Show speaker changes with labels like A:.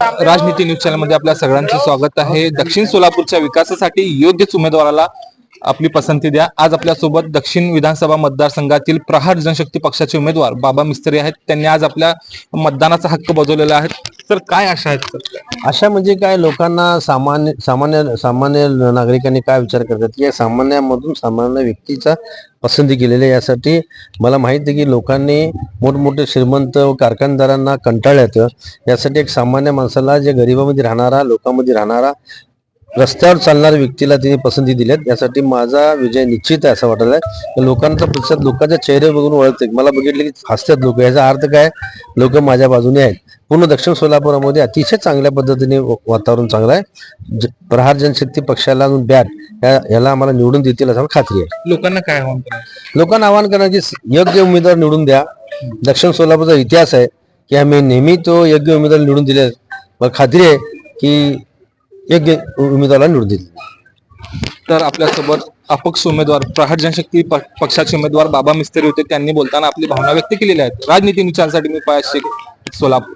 A: राजनीती news channel मध्ये आपल्या सगळ्यांचं स्वागत आहे। दक्षिण सोलापूरच्या विकासासाठी योग्यच उमेदवाराला आपली पसंती द्या। आज आपल्या सोबत दक्षिण विधानसभा मतदारसंघातील प्रहार जनशक्ती पक्षाचे उमेदवार बाबा मिस्त्री आहेत। त्यांनी आज आपल्या मतदानाचा हक्क बजावलेला आहे। तर काय आशा आहेत?
B: अशा म्हणजे काय, लोकांना सामान्य सामान्य सामान्य नागरिकांनी काय विचार करतात की सामान्यामधून सामान्य व्यक्तीचा पसंती केलेली आहे। यासाठी मला माहिती आहे की लोकांनी मोठमोठे श्रीमंत व कारखानदारांना कंटाळल्यात, यासाठी एक सामान्य माणसाला, जे गरिबामध्ये राहणारा, लोकांमध्ये राहणारा, रस्त्यावर चालणाऱ्या व्यक्तीला तिने पसंती दिल्यात। यासाठी माझा विजय निश्चित आहे असं वाटत आहे। लोकांचा प्रतिसाद लोकांच्या चेहरे बघून ओळखते, मला बघितले की हसतात लोक। याचा अर्थ काय, लोक माझ्या बाजूने आहेत। पूर्ण दक्षिण सोलापुरामध्ये अतिशय चांगल्या पद्धतीने वातावरण चांगलं आहे। प्रहार जनशक्ती पक्षाला बॅट याला आम्हाला निवडून देतील असं खात्री आहे।
A: लोकांना काय आव्हान करायचं?
B: लोकांना आवाहन करा की योग्य उमेदवार निवडून द्या। दक्षिण सोलापूरचा इतिहास आहे की आम्ही नेहमी तो योग्य उमेदवार निवडून दिले। मला खात्री आहे की योग्य उमेदवाराला निवडून देतील।
A: तर आपल्यासोबत अपक्ष उमेदवार प्रहार जनशक्ती पक्षाचे उमेदवार बाबा मिस्त्री होते। त्यांनी बोलताना आपली भावना व्यक्त केलेल्या आहेत। राजनीती न्यूज चॅनलसाठी मी पयास शेख, सोलापूर।